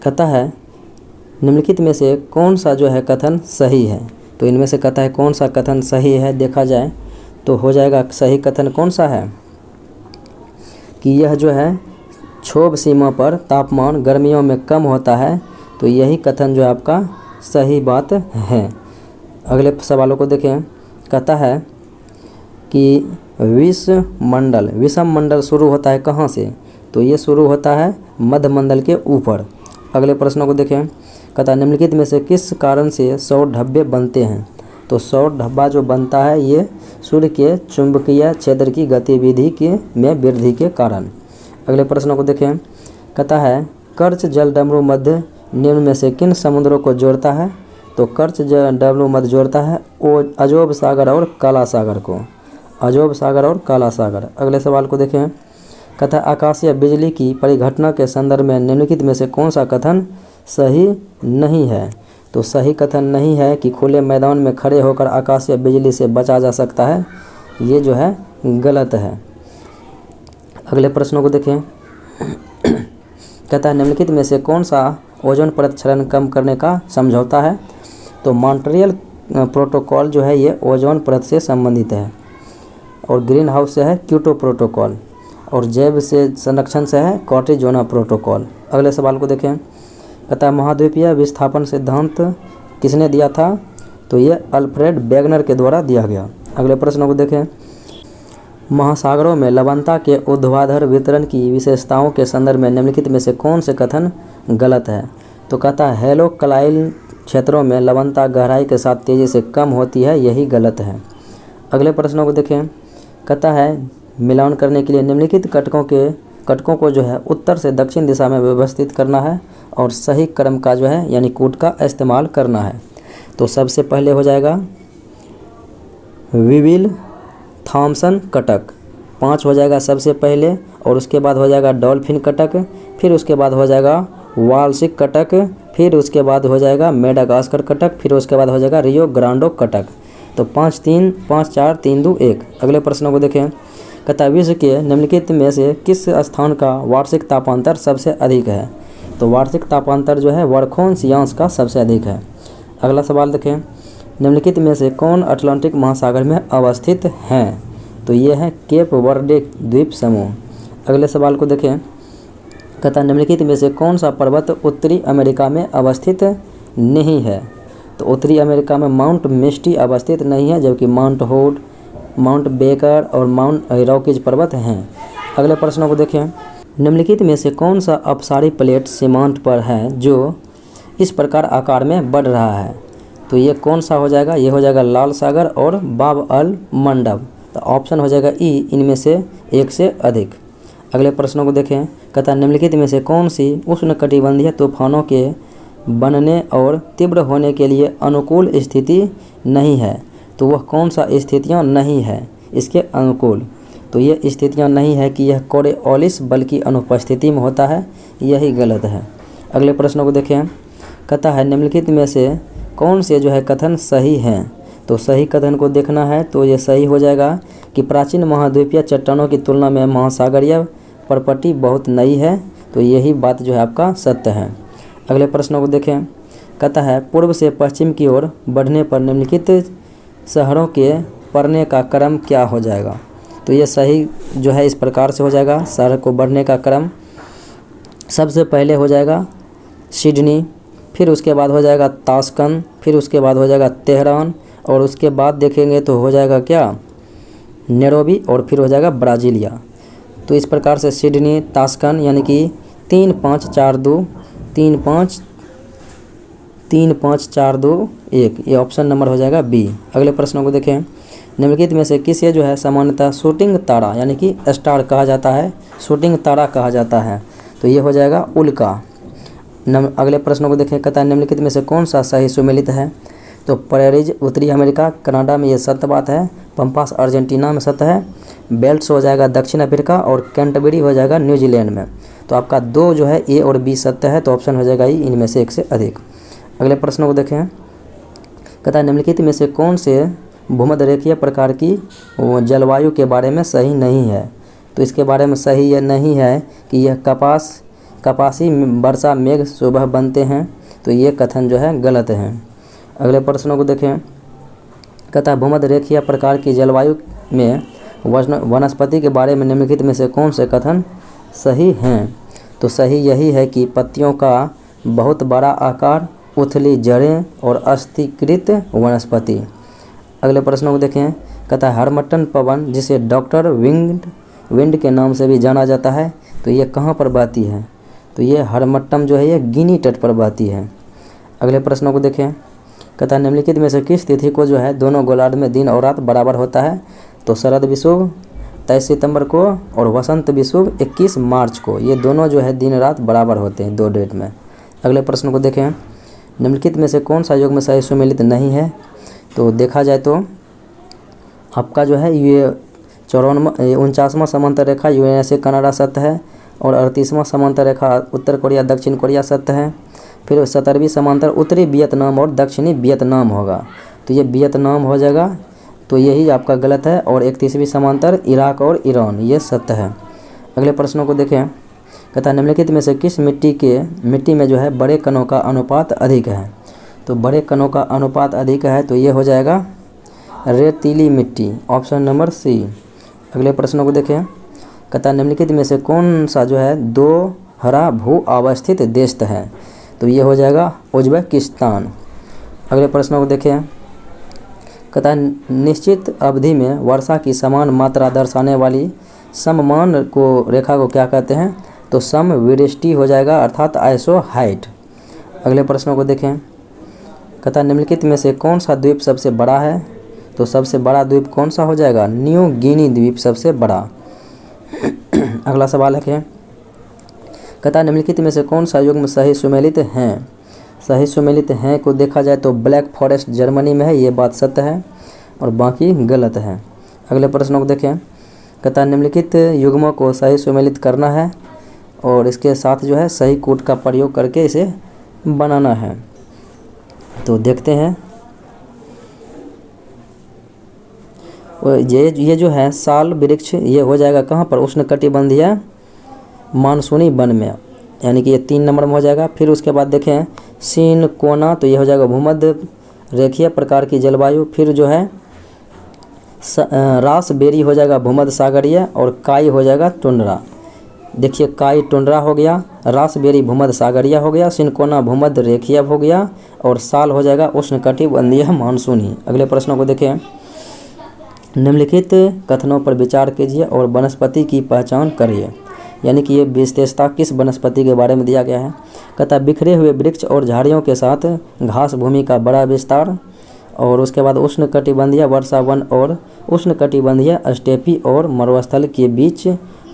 Speaker 1: कहता है निम्नलिखित में से कौन सा जो है कथन सही है। तो इनमें से कहता है कौन सा कथन सही है देखा जाए तो हो जाएगा सही कथन कौन सा है कि यह जो है क्षोभ सीमा पर तापमान गर्मियों में कम होता है। तो यही कथन जो है आपका सही बात है। अगले सवालों को देखें, कहता है कि विषम मंडल शुरू होता है कहाँ से। तो ये शुरू होता है मध्य मंडल के ऊपर। अगले प्रश्नों को देखें, कहता है निम्नलिखित में से किस कारण से सौर धब्बे बनते हैं। तो सौर धब्बा जो बनता है ये सूर्य के चुंबकीय क्षेत्र की गतिविधि में वृद्धि के कारण। अगले प्रश्नों को देखें, कहता है कर्च जलडमरू मध्य निम्न में से किन समुद्रों को जोड़ता है। तो कर्च जलडमरू मध्य जोड़ता है अजोब सागर और काला सागर को, अजोब सागर और काला सागर। अगले सवाल को देखें, कहता है आकाशीय बिजली की परिघटना के संदर्भ में निम्नलिखित में से कौन सा कथन सही नहीं है। तो सही कथन नहीं है कि खुले मैदान में खड़े होकर आकाशीय बिजली से बचा जा सकता है, ये जो है गलत है। अगले प्रश्नों को देखें, कहता है निम्नलिखित में से कौन सा ओजोन परत क्षरण कम करने का समझौता है। तो मॉन्ट्रियल प्रोटोकॉल जो है ये ओजोन परत से संबंधित है, और ग्रीन हाउस से है क्योटो प्रोटोकॉल, और जैव से संरक्षण से है कॉटेजोना प्रोटोकॉल। अगले सवाल को देखें, कहता है महाद्वीपीय विस्थापन सिद्धांत किसने दिया था। तो ये अल्फ्रेड वेगनर के द्वारा दिया गया। अगले प्रश्नों को देखें, महासागरों में लवणता के ऊर्ध्वाधर वितरण की विशेषताओं के संदर्भ में निम्नलिखित में से कौन से कथन गलत है। तो कहता है हेलोक्लाइल क्षेत्रों में लवणता गहराई के साथ तेज़ी से कम होती है, यही गलत है। अगले प्रश्नों को देखें, कहता है मिलान करने के लिए निम्नलिखित कटकों को जो है उत्तर से दक्षिण दिशा में व्यवस्थित करना है और सही क्रम का जो है यानी कूट का इस्तेमाल करना है। तो सबसे पहले हो जाएगा विविल थॉम्सन कटक, 5 हो जाएगा सबसे पहले, और उसके बाद हो जाएगा डॉल्फिन कटक, फिर उसके बाद हो जाएगा वाल्सिक कटक, फिर उसके बाद हो जाएगा मेडागास्कर कटक, फिर उसके बाद हो जाएगा रियो ग्रांडो कटक। तो 5 3 5 4 3 2 1। अगले प्रश्नों को देखें। कहता है विश्व के निम्नलिखित में से किस स्थान का वार्षिक तापांतर सबसे अधिक है? तो वार्षिक तापांतर जो है वर्खोंसियांस का सबसे अधिक है। अगला सवाल देखें। निम्नलिखित में से कौन अटलांटिक महासागर में अवस्थित हैं? तो ये है केप वर्डे द्वीप समूह। अगले सवाल को देखें। कहता निम्नलिखित में से कौन सा पर्वत उत्तरी अमेरिका में अवस्थित नहीं है? तो उत्तरी अमेरिका में माउंट मिस्टी अवस्थित नहीं है, जबकि माउंट होड, माउंट बेकर और माउंट रॉकीज पर्वत हैं। अगले प्रश्नों को देखें। निम्नलिखित में से कौन सा अपसारी प्लेट सीमांत पर है जो इस प्रकार आकार में बढ़ रहा है? तो ये कौन सा हो जाएगा? ये हो जाएगा लाल सागर और बाब अल मंडब। तो ऑप्शन हो जाएगा ई, इनमें से एक से अधिक। अगले प्रश्नों को देखें। कहता निम्नलिखित में से कौन सी उष्णकटिबंधीय तूफानों के बनने और तीव्र होने के लिए अनुकूल स्थिति नहीं है? तो वह कौन सा स्थितियाँ नहीं है इसके अनुकूल? तो ये स्थितियाँ नहीं है कि यह कोरियोलिस बल्कि अनुपस्थिति में होता है, यही गलत है। अगले प्रश्नों को देखें। कहता है निम्नलिखित में से कौन से जो है कथन सही हैं? तो सही कथन को देखना है तो ये सही हो जाएगा कि प्राचीन महाद्वीपीय चट्टानों की तुलना में महासागरीय प्रॉपर्टी बहुत नई है। तो यही बात जो है आपका सत्य है। अगले प्रश्नों को देखें। कहता है पूर्व से पश्चिम की ओर बढ़ने पर निम्नलिखित शहरों के पड़ने का क्रम क्या हो जाएगा? तो ये सही जो है इस प्रकार से हो जाएगा। शहर को बढ़ने का क्रम सबसे पहले हो जाएगा सिडनी, फिर उसके बाद हो जाएगा ताशकंद, फिर उसके बाद हो जाएगा तेहरान, और उसके बाद देखेंगे तो हो जाएगा क्या नैरोबी, और फिर हो जाएगा ब्राज़ीलिया। तो इस प्रकार से सिडनी, ताशकंद यानी कि 3 5 4 2 3 5 4 2 1, ये ऑप्शन नंबर हो जाएगा बी। अगले प्रश्नों को देखें। निम्नलिखित में से किसे जो है सामान्यतः शूटिंग तारा यानी कि स्टार कहा जाता है, शूटिंग तारा कहा जाता है? तो ये हो जाएगा उल्का। अगले प्रश्नों को देखें। कहता है निम्नलिखित में से कौन सा सही सुमेलित है? तो प्रेरिज उत्तरी अमेरिका कनाडा में ये सत्य बात है, पंपास अर्जेंटीना में सत्य है, बेल्ट्स हो जाएगा दक्षिण अफ्रीका, और कैंटरबरी हो जाएगा न्यूजीलैंड में। तो आपका 2 जो है ए और बी सत्य है, तो ऑप्शन हो जाएगा ई, इनमें से एक से अधिक। अगले प्रश्नों को देखें। कहता है निम्नलिखित में से कौन से भूमध्यरेखीय प्रकार की जलवायु के बारे में सही नहीं है? तो इसके बारे में सही यह नहीं है कि यह कपासी वर्षा मेघ सुबह बनते हैं। तो ये कथन जो है गलत है। अगले प्रश्नों को देखें। कहता है भूमध्यरेखीय प्रकार की जलवायु में वनस्पति के बारे में निम्नलिखित में से कौन से कथन सही हैं? तो सही यही है कि पत्तियों का बहुत बड़ा आकार, उथली जड़ें और अस्थिकृत वनस्पति। अगले प्रश्नों को देखें। कहता है हरमट्टन पवन जिसे डॉक्टर विंड के नाम से भी जाना जाता है, तो ये कहाँ पर बहती है? तो ये हरमट्टम जो है ये गिनी तट पर बहती है। अगले प्रश्नों को देखें। कहता है निम्नलिखित में से किस तिथि को जो है दोनों गोलार्ध में दिन और रात बराबर होता है? तो शरद विषुव 23 सितंबर को और वसंत विषुव 21 मार्च को, ये दोनों जो है दिन रात बराबर होते हैं 2 डेट में। अगले प्रश्न को देखें। निम्नलिखित में से कौन सा युग्म सही सुमेलित नहीं है? तो देखा जाए तो आपका जो है ये 49वां समांतर रेखा यूएनएसए कनाडा सत्य है, और 38वां समांतर रेखा उत्तर कोरिया दक्षिण कोरिया सत्य है। फिर 17वीं समांतर उत्तरी वियतनाम और दक्षिणी वियतनाम होगा, तो ये वियतनाम हो जाएगा, तो यही आपका गलत है। और 31वीं समांतर इराक और ईरान, ये सत्य है। अगले प्रश्नों को देखें। कहता है निम्नलिखित में से किस मिट्टी में जो है बड़े कणों का अनुपात अधिक है? तो बड़े कणों का अनुपात अधिक है, तो ये हो जाएगा रेतीली मिट्टी, ऑप्शन नंबर सी। अगले प्रश्नों को देखें। कहता है निम्नलिखित में से कौन सा जो है दोहरा भू अवस्थित देश है? तो ये हो जाएगा उज्बेकिस्तान। अगले प्रश्नों को देखें। कहता है निश्चित अवधि में वर्षा की समान मात्रा दर्शाने वाली सममान को रेखा को क्या कहते हैं? तो समवृष्टि हो जाएगा, अर्थात आइसो हाइट। अगले प्रश्नों को देखें। कहता है निम्नलिखित में से कौन सा द्वीप सबसे बड़ा है? तो सबसे बड़ा द्वीप कौन सा हो जाएगा? न्यू गिनी द्वीप सबसे बड़ा। अगला सवाल है, कहता है निम्नलिखित में से कौन सा युग्म सही सुमेलित हैं? सही सुमेलित हैं को देखा जाए तो ब्लैक फॉरेस्ट जर्मनी में है, ये बात सत्य है और बाकी गलत है। अगले प्रश्नों को देखें, कहता है निम्नलिखित युग्मों को सही सुमेलित करना है और इसके साथ जो है सही कूट का प्रयोग करके इसे बनाना है। तो देखते हैं, ये जो है साल वृक्ष ये हो जाएगा कहाँ पर? उष्णकटिबंधीय मानसूनी वन में, यानी कि ये 3 नंबर में हो जाएगा। फिर उसके बाद देखें सिनकोना, तो ये हो जाएगा भूमध्य रेखीय प्रकार की जलवायु। फिर जो है रासबेरी हो जाएगा भूमध्य सागरीय और काई हो जाएगा टुंड्रा। देखिए काई टुंड्रा हो गया, रासबेरी भूमध्य सागरीय हो गया, सिनकोना भूमध्य रेखीय हो गया और साल हो जाएगा उष्णकटिबंधीय मानसूनी। अगले प्रश्नों को देखें, निम्नलिखित कथनों पर विचार कीजिए और वनस्पति की पहचान करिए। यानी कि ये विशेषता किस वनस्पति के बारे में दिया गया है। कहता बिखरे हुए वृक्ष और झाड़ियों के साथ घास भूमि का बड़ा विस्तार, और उसके बाद उष्णकटिबंधीय वर्षा वन और उष्णकटिबंधीय स्टेपी और मरुस्थल के बीच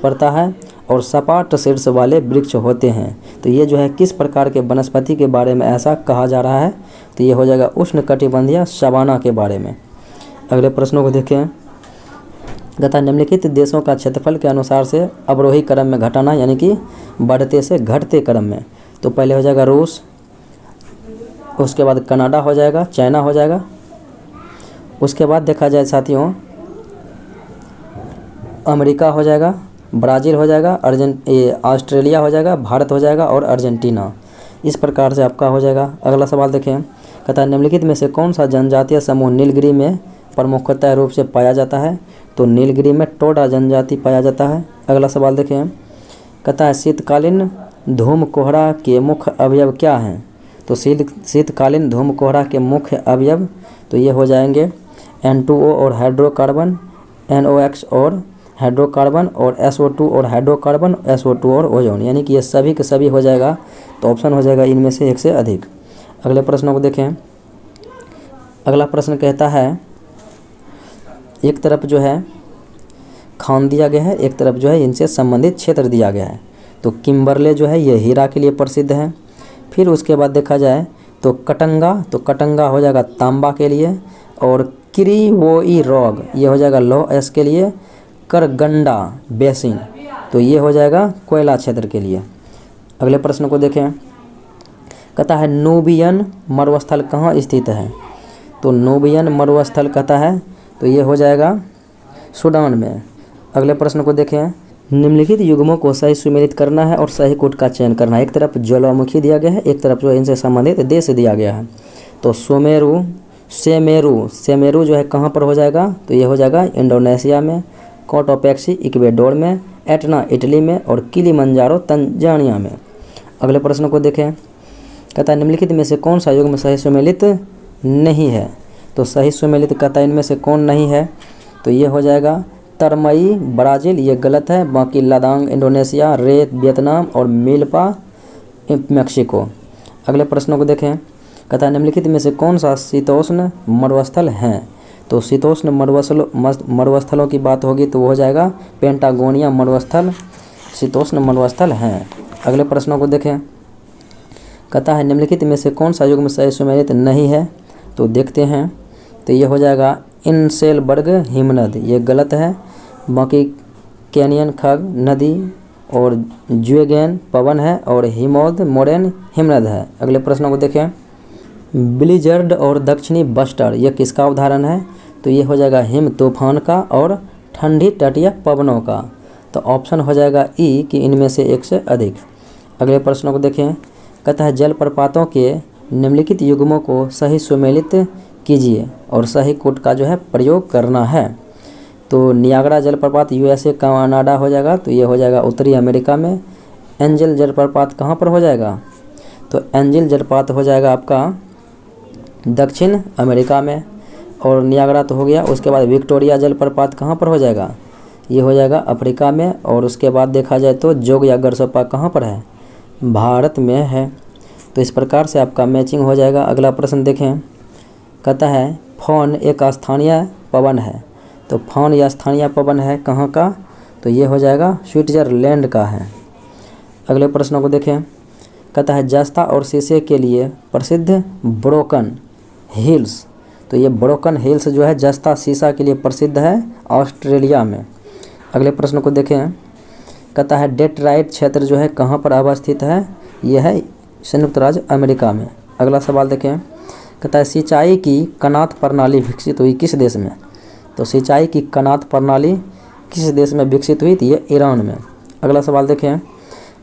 Speaker 1: पड़ता है और सपाट शीर्ष वाले वृक्ष होते हैं। तो ये जो है किस प्रकार के वनस्पति के बारे में ऐसा कहा जा रहा है? तो ये हो जाएगा उष्णकटिबंधीय सवाना के बारे में। अगले प्रश्नों को देखें, कहता निम्नलिखित देशों का क्षेत्रफल के अनुसार से अवरोही क्रम में घटाना, यानी कि बढ़ते से घटते क्रम में। तो पहले हो जाएगा रूस, उसके बाद कनाडा हो जाएगा, चाइना हो जाएगा, उसके बाद देखा जाए साथियों अमेरिका हो जाएगा, ब्राज़ील हो जाएगा, ऑस्ट्रेलिया हो जाएगा, भारत हो जाएगा और अर्जेंटीना। इस प्रकार से आपका हो जाएगा। अगला सवाल देखें, कहता है निम्नलिखित में से कौन सा जनजातीय समूह नीलगिरी में प्रमुखतः रूप से पाया जाता है? तो नीलगिरी में टोडा जनजाति पाया जाता है। अगला सवाल देखें, कहता है शीतकालीन धूम कोहरा के मुख्य अवयव क्या हैं? तो शीतकालीन धूम कोहरा के मुख्य अवयव तो ये हो जाएंगे N2O और हाइड्रोकार्बन, NOx और हाइड्रोकार्बन और SO2 और हाइड्रोकार्बन, SO2 और ओजोन। यानी कि ये सभी के सभी हो जाएगा। तो ऑप्शन हो जाएगा इनमें से एक से अधिक। अगले प्रश्नों को देखें, अगला प्रश्न कहता है एक तरफ जो है खान दिया गया है, एक तरफ जो है इनसे संबंधित क्षेत्र दिया गया है। तो किम्बरले जो है ये हीरा के लिए प्रसिद्ध है। फिर उसके बाद देखा जाए तो कटंगा हो जाएगा तांबा के लिए, और किरीवोई रॉग ये हो जाएगा लौह अयस्क के लिए, करगंडा बेसिन तो ये हो जाएगा कोयला क्षेत्र के लिए। अगले प्रश्न को देखें, कहता है नूबियन मरुस्थल कहाँ स्थित है? तो नूबियन मरुस्थल कहता है तो ये हो जाएगा सूडान में। अगले प्रश्न को देखें, निम्नलिखित युग्मों को सही सुमेलित करना है और सही कूट का चयन करना है। एक तरफ ज्वालामुखी दिया गया है, एक तरफ जो इनसे संबंधित देश दिया गया है। तो सेमेरू जो है कहाँ पर हो जाएगा? तो ये हो जाएगा इंडोनेशिया में, कोटोपैक्सी इक्वेडोर में, एटना इटली में और किलिमंजारो तंजानिया में। अगले प्रश्न को देखें, कहता है निम्नलिखित में से कौन सा युग्म सही सुमेलित नहीं है? तो सही सुमेलित कहता है इनमें से कौन नहीं है? तो ये हो जाएगा तरमई ब्राज़ील, ये गलत है। बाकी लदांग इंडोनेशिया, रेत वियतनाम और मिल्पा मैक्सिको। अगले प्रश्नों को देखें, कहता है निम्नलिखित में से कौन सा शीतोष्ण मरुस्थल हैं? तो शीतोष्ण मरुस्थलों की बात होगी तो वो हो जाएगा पेंटागोनिया मरुस्थल शीतोष्ण मरुस्थल हैं। अगले प्रश्नों को देखें, कहता है निम्नलिखित में से कौन सा युग्म सही सुमेलित नहीं है? तो देखते हैं, तो ये हो जाएगा इनसेलबर्ग हिमनद, ये गलत है। बाकी कैनियन खग नदी और ज्वेगेन पवन है और हिमोद मोरेन हिमनद है। अगले प्रश्नों को देखें, ब्लिजर्ड और दक्षिणी बस्टर ये किसका उदाहरण है? तो ये हो जाएगा हिम तूफान का और ठंडी तटीय पवनों का। तो ऑप्शन हो जाएगा ई कि इनमें से एक से अधिक। अगले प्रश्नों को देखें, कहता है जलप्रपातों के निम्नलिखित युग्मों को सही सुमेलित कीजिए और सही कूट का जो है प्रयोग करना है। तो नियाग्रा जलप्रपात USA कनाडा हो जाएगा, तो ये हो जाएगा उत्तरी अमेरिका में। एंजल जलप्रपात कहाँ पर हो जाएगा? तो एंजल जलप्रपात हो जाएगा आपका दक्षिण अमेरिका में, और नियाग्रा तो हो गया। उसके बाद विक्टोरिया जलप्रपात कहाँ पर हो जाएगा? ये हो जाएगा अफ्रीका में। और उसके बाद देखा जाए तो जोग या गरसोपा कहाँ पर है? भारत में है। तो इस प्रकार से आपका मैचिंग हो जाएगा। अगला प्रश्न देखें, कहता है फौन एक स्थानीय पवन है। तो फौन या स्थानीय पवन है कहाँ का? तो ये हो जाएगा स्विट्ज़रलैंड का है। अगले प्रश्नों को देखें। कहता है जस्ता और शीशे के लिए प्रसिद्ध ब्रोकन हिल्स। तो ये ब्रोकन हिल्स जो है जस्ता शीशा के लिए प्रसिद्ध है ऑस्ट्रेलिया में। अगले प्रश्न को देखें। कहता है डेट्राइट क्षेत्र जो है कहाँ पर अवस्थित है, ये है संयुक्त राज्य अमेरिका में। अगला सवाल देखें। कहता है सिंचाई की कनात प्रणाली विकसित हुई किस देश में। तो सिंचाई की कनात प्रणाली किस देश में विकसित हुई थी, ये ईरान में। अगला सवाल देखें।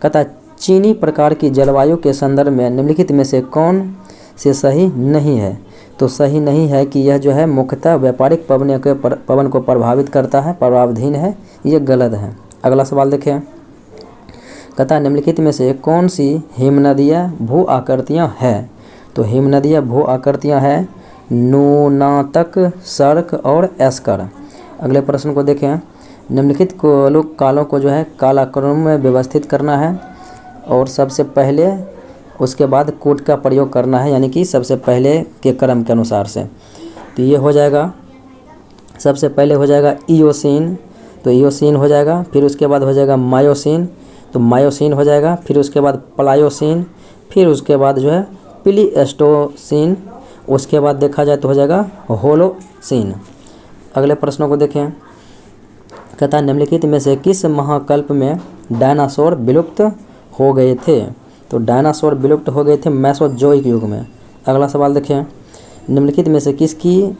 Speaker 1: कहता है चीनी प्रकार की जलवायु के संदर्भ में निम्नलिखित में से कौन से सही नहीं है। तो सही नहीं है कि यह जो है मुख्यतः व्यापारिक पवन को प्रभावित करता है, प्रभावाधीन है, ये गलत है। अगला सवाल देखें। कहता है निम्नलिखित में से कौन सी हिमनदियाँ भू आकृतियाँ हैं। तो हिमनदियाँ भू आकृतियाँ हैं नूनातक, सर्क और एस्कर। अगले प्रश्न को देखें। निम्नलिखित कालों को जो है कालाक्रम में व्यवस्थित करना है और सबसे पहले उसके बाद कूट का प्रयोग करना है, यानी कि सबसे पहले के क्रम के अनुसार से। तो ये हो जाएगा, सबसे पहले हो जाएगा ईओसीन, तो ईओसीन हो जाएगा। फिर उसके बाद हो जाएगा मायोसीन, तो मायोसीन हो जाएगा। फिर उसके बाद प्लायोसीन, फिर उसके बाद जो है प्लीस्टोसीन, उसके बाद देखा जाए तो हो जाएगा होलोसीन। अगले प्रश्नों को देखें। कहता है निम्नलिखित में से किस महाकल्प में डायनासोर विलुप्त हो गए थे। तो डायनासोर विलुप्त हो गए थे मेसोजोइक युग में। अगला सवाल देखें। निम्नलिखित में से किसकी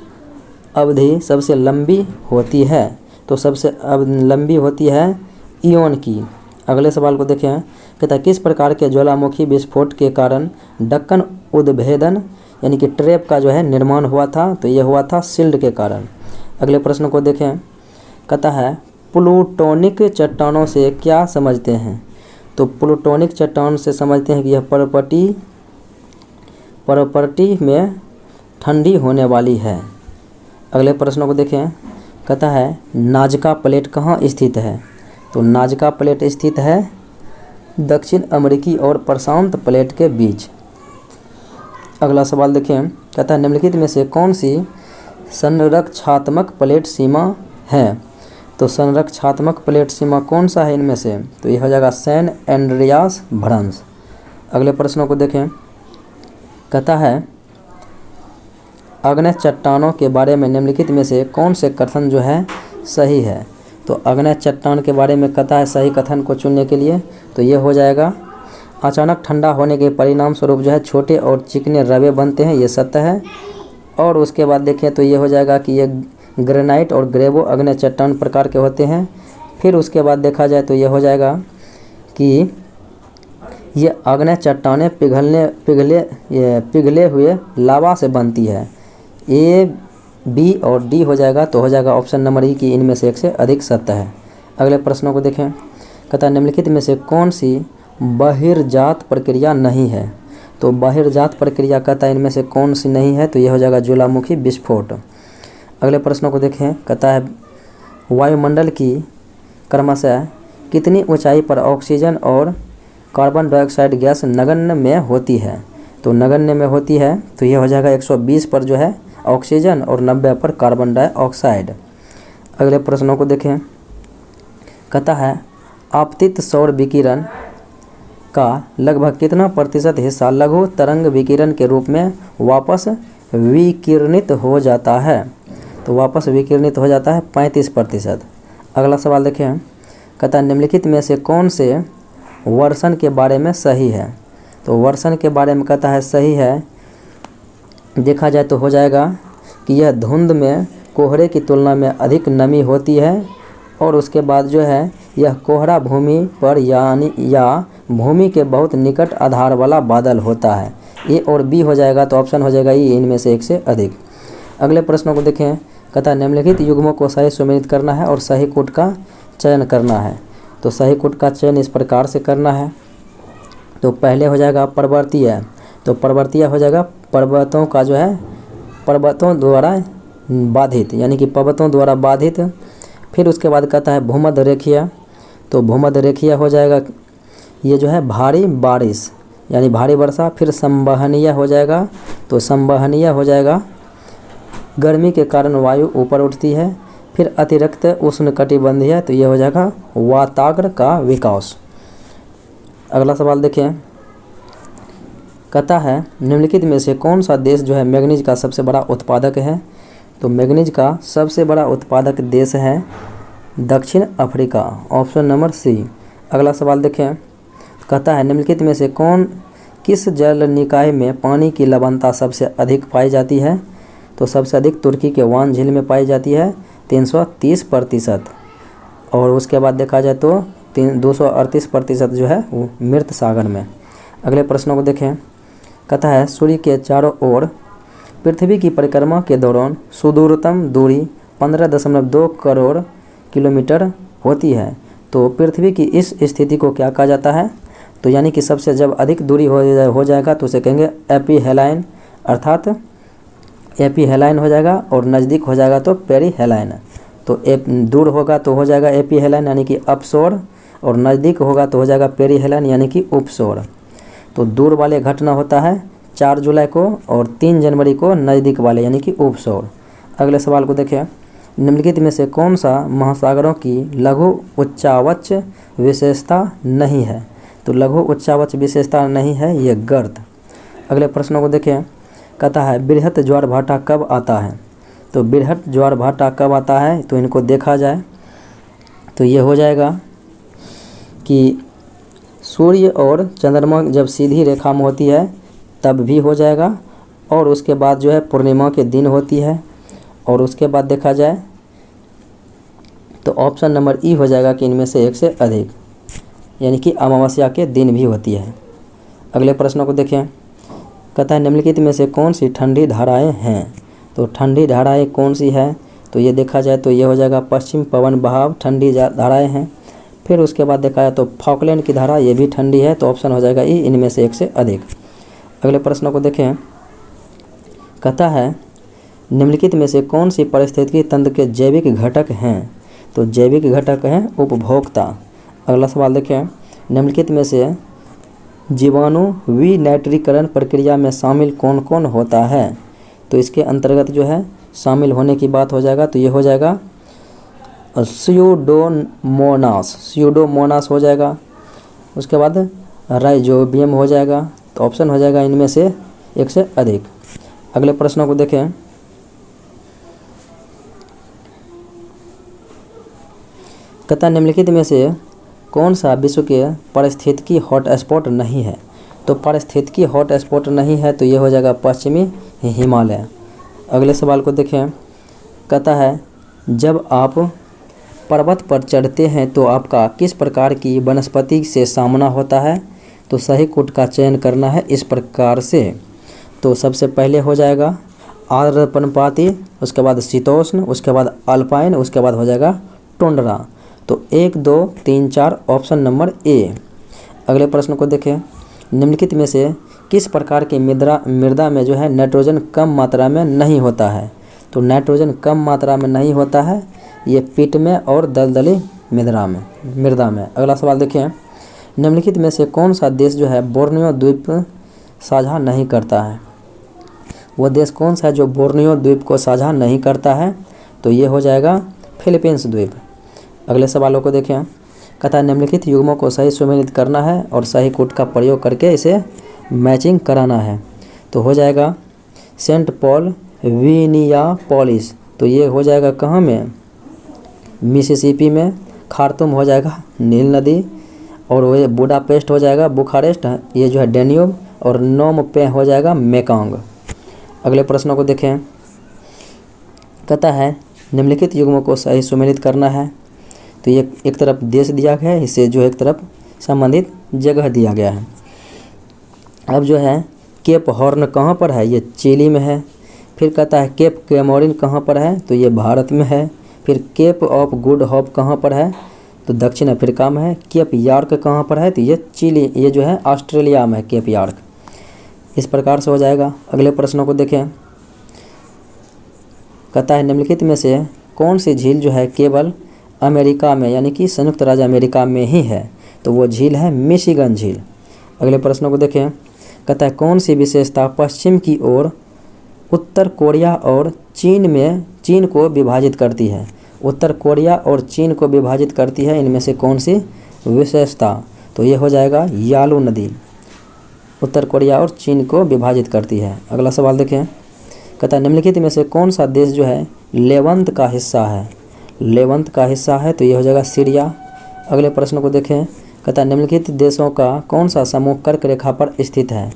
Speaker 1: अवधि सबसे लंबी होती है। तो सबसे लंबी होती है इयोन की। अगले सवाल को देखें। कहता है किस प्रकार के ज्वालामुखी विस्फोट के कारण दक्कन उद्भेदन यानी कि ट्रैप का जो है निर्माण हुआ था। तो ये हुआ था सिल्ड के कारण। अगले प्रश्न को देखें। कहता है प्लूटोनिक चट्टानों से क्या समझते हैं। तो प्लूटोनिक चट्टान से समझते हैं कि यह प्रॉपर्टी में ठंडी होने वाली है। अगले प्रश्नों को देखें। कहता है नाजका प्लेट कहाँ स्थित है। तो नाजका प्लेट स्थित है दक्षिण अमेरिकी और प्रशांत प्लेट के बीच। अगला सवाल देखें। कहता है निम्नलिखित में से कौन सी संरक्षात्मक प्लेट सीमा है। तो संरक्षात्मक प्लेट सीमा कौन सा है इनमें से। तो यह हो जाएगा सैन एंड्रियास भ्रंश। अगले प्रश्नों को देखें। कहता है अग्नि चट्टानों के बारे में निम्नलिखित में से कौन से कथन जो है सही है। तो अग्नि चट्टान के बारे में कहता है सही कथन को चुनने के लिए तो ये हो जाएगा अचानक ठंडा होने के परिणाम स्वरूप जो है छोटे और चिकने रवे बनते हैं, ये सत्य है। और उसके बाद देखें तो ये हो जाएगा कि ये ग्रेनाइट और ग्रेवो अग्नि चट्टान प्रकार के होते हैं। फिर उसके बाद देखा जाए तो ये हो जाएगा कि ये अग्नि चट्टानें पिघले हुए लावा से बनती है। ए, बी और डी हो जाएगा, तो हो जाएगा ऑप्शन नंबर ई कि इनमें से एक से अधिक सत्य है। अगले प्रश्नों को देखें। कहता है निम्नलिखित में से कौन सी बहिर्जात प्रक्रिया नहीं है। तो बहिर्जात प्रक्रिया कहता है इनमें से कौन सी नहीं है। तो यह हो जाएगा ज्वालामुखी विस्फोट। अगले प्रश्नों को देखें। कहता है वायुमंडल की क्रमशः कितनी ऊंचाई पर ऑक्सीजन और कार्बन डाइऑक्साइड गैस नगण्य में होती है। तो नगण्य में होती है तो यह हो जाएगा 120 पर जो है ऑक्सीजन और 90 पर कार्बन डाइऑक्साइड। अगले प्रश्नों को देखें। कहता है आपतित सौर विकिरण का लगभग कितना प्रतिशत हिस्सा लघु तरंग विकिरण के रूप में वापस विकिरणित हो जाता है। तो वापस विकिरणित हो जाता है 35%। अगला सवाल देखें। कहता है निम्नलिखित में से कौन से वर्षण के बारे में सही है। तो वर्षण के बारे में कहता है सही है, देखा जाए तो हो जाएगा कि यह धुंध में कोहरे की तुलना में अधिक नमी होती है और उसके बाद जो है यह कोहरा भूमि पर या भूमि के बहुत निकट आधार वाला बादल होता है। ए और बी हो जाएगा, तो ऑप्शन हो जाएगा ये इनमें से एक से अधिक। अगले प्रश्नों को देखें। कहता है निम्नलिखित युग्मों को सही सुमेलित करना है और सही कूट का चयन करना है। तो सही कूट का चयन इस प्रकार से करना है। तो पहले हो जाएगा पर्वतीय, तो पर्वतीय हो जाएगा पर्वतों का जो है पर्वतों द्वारा बाधित, यानी कि पर्वतों द्वारा बाधित। फिर उसके बाद कहता है भूमध्य रेखीय, तो भूमध्य रेखीय हो जाएगा ये जो है भारी बारिश यानी भारी वर्षा। फिर संवहनीय हो जाएगा, तो संवहनीय हो जाएगा गर्मी के कारण वायु ऊपर उठती है। फिर अतिरिक्त उष्णकटिबंधीय, तो ये हो जाएगा वाताग्र का विकास। अगला सवाल देखें, कहता है निम्नलिखित में से कौन सा देश जो है मैग्नीज का सबसे बड़ा उत्पादक है। तो मैग्नीज का सबसे बड़ा उत्पादक देश है दक्षिण अफ्रीका, ऑप्शन नंबर सी। अगला सवाल देखें, कहता है निम्नलिखित में से किस जल निकाय में पानी की लवणता सबसे अधिक पाई जाती है। तो सबसे अधिक तुर्की के वान झील में पाई जाती है 330%, और उसके बाद देखा जाए तो 238% जो है वो मृत सागर में। अगले प्रश्नों को देखें, कहता है सूर्य के चारों ओर पृथ्वी की परिक्रमा के दौरान सुदूरतम दूरी 15.2 करोड़ किलोमीटर होती है। तो पृथ्वी की इस स्थिति को क्या कहा जाता है। तो यानी कि सबसे जब अधिक दूरी हो जाएगा तो उसे कहेंगे एपीहेलाइन, अर्थात एपीहेलाइन हो जाएगा, और नज़दीक हो जाएगा तो पेरीहेलाइन। तो दूर होगा तो हो जाएगा एपीहेलाइन यानी कि अपशोर, और नज़दीक होगा तो हो जाएगा पेरीहेलाइन यानी कि उपशोर। तो दूर वाले घटना होता है 4 जुलाई को, और 3 जनवरी को नज़दीक वाले यानी कि उपशोर। अगले सवाल को देखें, निम्नलिखित में से कौन सा महासागरों की लघु उच्चावच विशेषता नहीं है। तो लघु उच्चावच विशेषता नहीं है ये गर्त। अगले प्रश्नों को देखें, कहता है बृहत ज्वार भाटा कब आता है। तो बृहत ज्वार भाटा कब आता है, तो इनको देखा जाए तो ये हो जाएगा कि सूर्य और चंद्रमा जब सीधी रेखा में होती है तब भी हो जाएगा, और उसके बाद जो है पूर्णिमा के दिन होती है, और उसके बाद देखा जाए तो ऑप्शन नंबर ई हो जाएगा कि इनमें से एक से अधिक, यानी कि अमावस्या के दिन भी होती है। अगले प्रश्नों को देखें, कहता है निम्नलिखित में से कौन सी ठंडी धाराएं हैं। तो ठंडी धाराएं कौन सी है, तो ये देखा जाए तो ये हो जाएगा पश्चिम पवन बहाव ठंडी धाराएं हैं। फिर उसके बाद देखा जाए तो फॉकलैंड की धारा, ये भी ठंडी है, तो ऑप्शन हो जाएगा ई, इनमें से एक से अधिक। अगले प्रश्नों को देखें, कहता है निम्नलिखित में से कौन सी पारिस्थितिकी तंत्र के जैविक घटक हैं। तो जैविक घटक हैं उपभोक्ता। अगला सवाल देखें, निम्नलिखित में से जीवाणु विनाइट्रीकरण प्रक्रिया में शामिल कौन कौन होता है। तो इसके अंतर्गत जो है शामिल होने की बात हो जाएगा तो ये हो जाएगा स्यूडोमोनास हो जाएगा। उसके बाद राइजोबियम हो जाएगा, तो ऑप्शन हो जाएगा इनमें से एक से अधिक। अगले प्रश्नों को देखें, कहता निम्नलिखित में से कौन सा विश्व के पारिस्थितिकी हॉटस्पॉट नहीं है। तो पारिस्थितिकी हॉटस्पॉट नहीं है तो ये हो जाएगा पश्चिमी हिमालय। अगले सवाल को देखें, कहता है जब आप पर्वत पर चढ़ते हैं तो आपका किस प्रकार की वनस्पति से सामना होता है। तो सही कूट का चयन करना है इस प्रकार से। तो सबसे पहले हो जाएगा आर्द्र पर्णपाती, उसके बाद शीतोष्ण, उसके बाद अल्पाइन, उसके बाद हो जाएगा टुंड्रा। तो 1, 2, 3, 4 ऑप्शन नंबर ए। अगले प्रश्न को देखें, निम्नलिखित में से किस प्रकार की मृदा में जो है नाइट्रोजन कम मात्रा में नहीं होता है। तो नाइट्रोजन कम मात्रा में नहीं होता है ये पिट में और दलदली मृदा में। अगला सवाल देखें, निम्नलिखित में से कौन सा देश जो है बोर्नियो द्वीप साझा नहीं करता है। वो देश कौन सा है जो बोर्नियो द्वीप को साझा नहीं करता है। तो ये हो जाएगा फिलीपींस द्वीप। अगले सवालों को देखें, कहता है निम्नलिखित युग्मों को सही सुमेलित करना है और सही कूट का प्रयोग करके इसे मैचिंग कराना है। तो हो जाएगा सेंट पॉल विनियापोलिस, तो ये हो जाएगा कहाँ में, मिसिसिपी में। खार्तूम हो जाएगा नील नदी, और वो बुडापेस्ट हो जाएगा बुखारेस्ट, ये जो है डेन्यूब, और नोम पे हो जाएगा मेकांग। अगले प्रश्नों को देखें, कहता है निम्नलिखित युग्मों को सही सुमेलित करना है। तो ये एक तरफ देश दिया गया है, इसे जो एक तरफ संबंधित जगह दिया गया है। अब जो है केप हॉर्न कहाँ पर है, ये चिली में है। फिर कहता है केप कैमोरिन कहाँ पर है, तो ये भारत में है। फिर केप ऑफ गुड होप कहाँ पर है, तो दक्षिण अफ्रीका में है। केप यार्क कहाँ पर है, तो ये चिली, ये जो है ऑस्ट्रेलिया में है केप यार्क। इस प्रकार से हो जाएगा। अगले प्रश्नों को देखें, कहता है निम्नलिखित में से कौन सी झील जो है केवल अमेरिका में यानी कि संयुक्त राज्य अमेरिका में ही है। तो वो झील है मिशिगन झील। अगले प्रश्नों को देखें, कहता है कौन सी विशेषता पश्चिम की ओर उत्तर कोरिया और चीन को विभाजित करती है। उत्तर कोरिया और चीन को विभाजित करती है इनमें से कौन सी विशेषता? तो ये हो जाएगा यालू नदी, उत्तर कोरिया और चीन को विभाजित करती है। अगला सवाल देखें, कहता है निम्नलिखित में से कौन सा देश जो है लेवंत का हिस्सा है? लेवंत का हिस्सा है तो ये हो जाएगा सीरिया। अगले प्रश्न को देखें, कहता है निम्नलिखित देशों का कौन सा समूह कर्क रेखा पर स्थित है?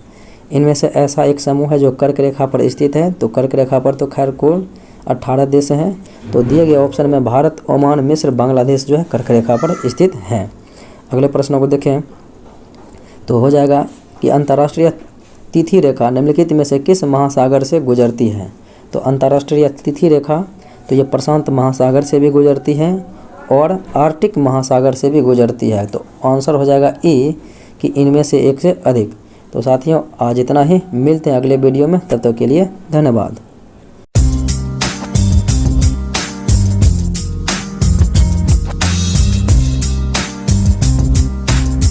Speaker 1: इनमें से ऐसा एक समूह है जो कर्क रेखा पर स्थित है। तो कर्क रेखा पर तो खैर कुल 18 देश हैं। तो दिए गए ऑप्शन में भारत, ओमान, मिस्र, बांग्लादेश जो है कर्क रेखा पर स्थित हैं। अगले प्रश्नों को देखें तो हो जाएगा कि अंतर्राष्ट्रीय तिथि रेखा निम्नलिखित में से किस महासागर से गुजरती है? तो अंतर्राष्ट्रीय तिथि रेखा तो ये प्रशांत महासागर से भी गुजरती है और आर्कटिक महासागर से भी गुजरती है। तो आंसर हो जाएगा ए कि इनमें से एक से अधिक। तो साथियों आज इतना ही, मिलते हैं अगले वीडियो में, तब तक के लिए धन्यवाद।